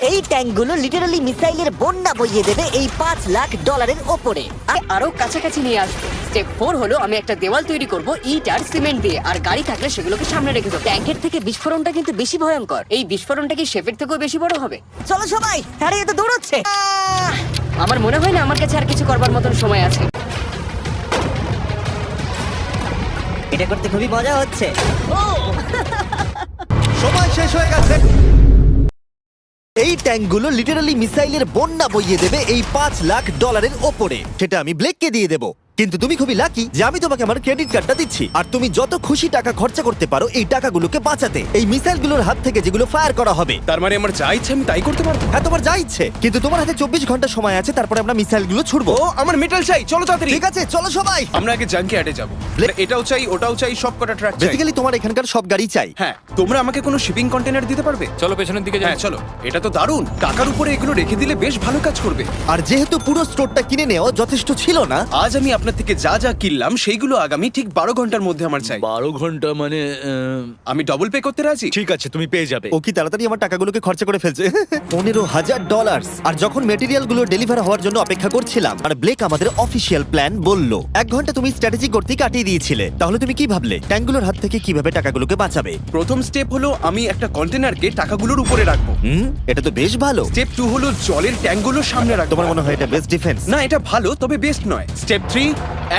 এই ট্যাঙ্কগুলো লিটারালি মিসাইলের বন্যা বইয়ে দেবে এই $5 লাখ ওপরে। আরো কাছাকাছি নিয়ে আসবে। স্টেপ 4 হলো আমি একটা দেওয়াল তৈরি করব ইট আর সিমেন্ট দিয়ে, আর গাড়ি থাকলে সেগুলোকে সামনে রেখে দেবো। ট্যাঙ্কের থেকে বিস্ফোরণটা কিন্তু বেশি ভয়ঙ্কর। এই বিস্ফোরণটা কি শেফের থেকেও বেশি বড় হবে? চলো সবাই, আরে এ তো দৌড়চ্ছে। আমার মনে হয় না আমার কাছে আর কিছু করবার মতন সময় আছে। এটা করতে খুবই মজা হচ্ছে। সময় শেষ হয়ে গেছে। এই ট্যাঙ্কগুলো লিটারালি মিসাইলের বন্যা বইয়ে দেবে এই $5 লাখ ওপরে। সেটা আমি ব্লেককে দিয়ে দেবো। কিন্তু তুমি খুবই লাকি যে আমি তোমাকে আমার ক্রেডিট কার্ডটা দিচ্ছি, আর তুমি যত খুশি টাকা খরচা করতে পারো এই টাকাগুলোকে বাঁচাতে, এই মিসাইলগুলোর হাত থেকে যেগুলো ফায়ার করা হবে। তার মানে আমার যা ইচ্ছে আমি তাই করতে পারবো? হ্যাঁ, তোমার যা ইচ্ছে, কিন্তু তোমার হাতে 24 ঘন্টা সময় আছে, তারপরে আমরা মিসাইলগুলো ছুড়বো। ও আমার মেটাল চাই, চলো তাড়াতাড়ি। ঠিক আছে, চলো সবাই। আমরা আগে জাঙ্কি অ্যাডে যাবো। এটাও চাই, ওটাও চাই, সব কটা ট্র্যাক চাই। বেসিক্যালি তোমার এখানকার সব গাড়ি চাই। হ্যাঁ, তোমরা আমাকে কোনো শিপিং কন্টেনার দিতে পারবে? চলো পেছনের দিকে যাই। হ্যাঁ চলো, এটা তো দারুণ। টাকার উপরে এগুলো রেখে দিলে বেশ ভালো কাজ করবে। আর যেহেতু পুরো স্টোরটা কিনে নেওয়া যথেষ্ট ছিল না, আজ আমি আপনার থেকে যা যা কিনলাম সেইগুলো আগামী ঠিক 12 ঘন্টার মধ্যে আমার চাই। 12 ঘন্টা মানে আমি ডবল পে করতে রাজি। ঠিক আছে, তুমি পেয়ে যাবে। ও কি তাড়াতাড়ি আমার টাকাগুলোকে খরচা করে ফেলছে। $15,000। আর যখন মেটেরিয়াল গুলো ডেলিভার হওয়ার জন্য অপেক্ষা করছিলাম, আর ব্লেক আমাদের অফিসিয়াল প্ল্যান বলল, 1 ঘন্টা তুমি স্ট্র্যাটেজি করতে কাটিয়ে দিয়েছিলে। তাহলে তুমি কি ভাবলে ট্যাঙ্কগুলোর হাত থেকে কিভাবে টাকাগুলোকে বাঁচাবে? প্রথম স্টেপ হলো আমি একটা কন্টেনারকে টাকাগুলোর উপরে রাখবো। এটা তো বেশ ভালো। স্টেপ 2 হলো জলের ট্যাঙ্কগুলো সামনে রাখবো। তোমার মনে হয় এটা বেস্ট ডিফেন্স? না, এটা ভালো তবে বেস্ট নয়। স্টেপ 3,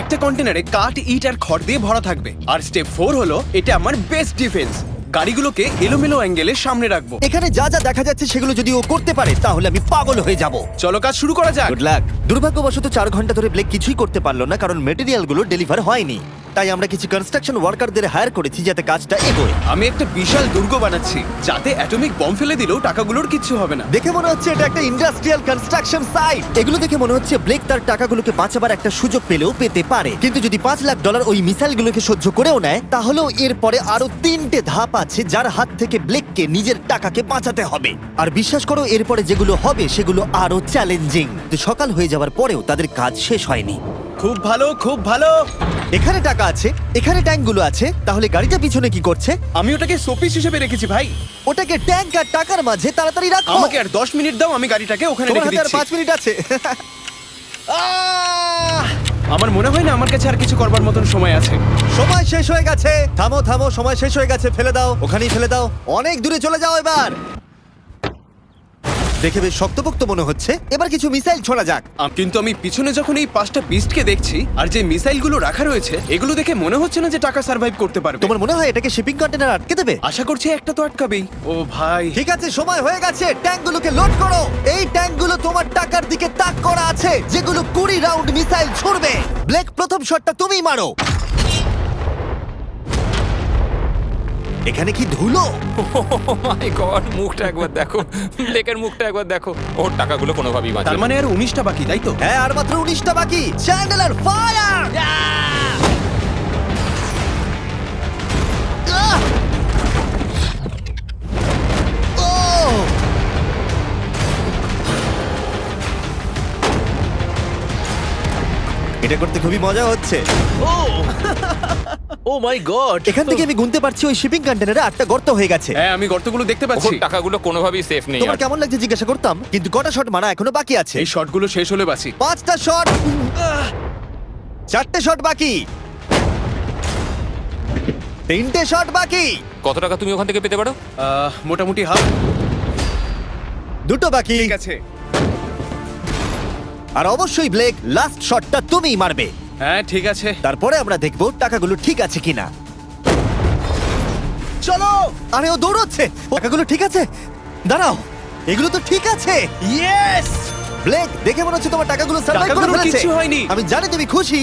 একটা কন্টেনারে কাঠ, ইট আর খড় দিয়ে ভরা থাকবে। আর স্টেপ 4 হলো এটা আমার বেস্ট ডিফেন্স। গাড়িগুলোকে এলোমেলো অ্যাঙ্গেলে সামনে রাখবো। এখানে যা যা দেখা যাচ্ছে সেগুলো যদি ও করতে পারে তাহলে আমি পাগল হয়ে যাব। চলো কাজ শুরু করা যাক। Good luck. দুর্ভাগ্যবশত 4 ঘন্টা ধরে ব্লেক কিছুই করতে পারলো না, কারণ মেটেরিয়ালগুলো ডেলিভার হয়নি। তাই আমরা কিছু কনস্ট্রাকশন ওয়ার্কারদের হায়ার করেছি যাতে কাজটা এগোয়। আমি একটা বিশাল দুর্গ বানাচ্ছি যাতে অ্যাটমিক বম ফেলে দিলেও টাকাগুলোর কিচ্ছু হবে না। দেখে মনে হচ্ছে এটা একটা ইন্ডাস্ট্রিয়াল কনস্ট্রাকশন সাইট। এগুলো দেখে মনে হচ্ছে ব্লেক তার টাকাগুলোকে বাঁচাবার একটা সুযোগ পেলেও পেতে পারে, কিন্তু যদি $5 লাখ ওই মিসাইলগুলোকে সহ্য করেও নেয়, তাহলেও এরপরে আরো 3টে ধাপ আছে যার হাত থেকে ব্লেককে নিজের টাকাকে বাঁচাতে হবে। আর বিশ্বাস করো, এরপরে যেগুলো হবে সেগুলো আরো চ্যালেঞ্জিং। তো সকাল হয়ে যাওয়ার পরেও তাদের কাজ শেষ হয়নি। খুব ভালো, খুব ভালো। এখানে টাকা আছে, এখানে ট্যাঙ্কগুলো আছে, তাহলে গাড়িটা পিছনে কি করছে? আমি ওটাকে শোপিস হিসেবে রেখেছি ভাই। ওটাকে ট্যাঙ্ক আর টাকার মাঝে তাড়াতাড়ি রাখো। আমাকে আর 10 মিনিট দাও, আমি গাড়িটাকে ওখানে তোমার রেখে হাতে আর দিচ্ছি। 5 মিনিট আছে। আমার মনে হয় না আমার কাছে আর কিছু করবার মতন সময় আছে। সময় শেষ হয়ে গেছে। থামো থামো, সময় শেষ হয়ে গেছে। ফেলে দাও, ওখানেই ফেলে দাও। অনেক দূরে চলে যাও এবার। দেখে বেশ শক্তপোক্ত মনে হচ্ছে। এবার কিছু মিসাইল ছোড়া যাক। কিন্তু আমি পিছনে যখন এই 5টা বিস্টকে দেখছি আর যে মিসাইলগুলো রাখা রয়েছে, এগুলো দেখে মনে হচ্ছে না যে টাকা সার্ভাইভ করতে পারবে। তোমার মনে হয় এটাকে শিপিং কন্টেনার আটকে দেবে? আশা করছি একটা তো আটকাবেই। ও ভাই, ঠিক আছে, সময় হয়ে গেছে। ট্যাঙ্কগুলোকে লোড করো। এই ট্যাঙ্কগুলো তোমার টাকার দিকে তাক করা আছে, যেগুলো 20 রাউন্ড মিসাইল ছুড়বে। ব্লেক, প্রথম শটটা তুমিই মারো। এখানে কি ধুলো! মাই গড, মুখটা একবার দেখো, ব্লেকের মুখটা একবার দেখো। ওর টাকাগুলো কোনোভাবেই তার বাঁচবে। মানে আর 19টা বাকি, তাই তো? হ্যাঁ, আর মাত্র 19টা বাকি। Chandler fire! এটা করতে খুবই মজা হচ্ছে। ও মাই গড, এখান থেকে আমি গুনতে পারছি ওই শিপিং কন্টেনারে 8টা গর্ত হয়ে গেছে। হ্যাঁ, আমি গর্তগুলো দেখতে ওর পাচ্ছি। টাকাগুলো কোনোভাবেই সেফ নেই। তোমার কেমন লাগছে জিজ্ঞাসা করতাম, কিন্তু কটা শট মারা এখনো বাকি আছে। এই শটগুলো শেষ হলে বাঁচি। 5টা শট, 4টে শট বাকি, 3টে শট বাকি, কত টাকা তুমি ওখান থেকে পেতে পারো? মোটামুটি হাফ। 2টো বাকি। ঠিক আছে। আর অবশ্যই ব্লেক, লাস্ট শটটা তুমিই মারবে। হ্যাঁ ঠিক আছে। তারপরে আমরা দেখব টাকাগুলো ঠিক আছে কিনা। চলো। আরে ও দৌড়চ্ছে। টাকাগুলো ঠিক আছে? দাঁড়াও, এগুলো তো ঠিক আছে। ইয়েস। ব্লেক, দেখে মনে হচ্ছে তোমার টাকাগুলো সার্ভাইভ করে টাকাগুলোর ফেলেছে। কিচ্ছু হয়নি। আমি জানি তুমি খুশি।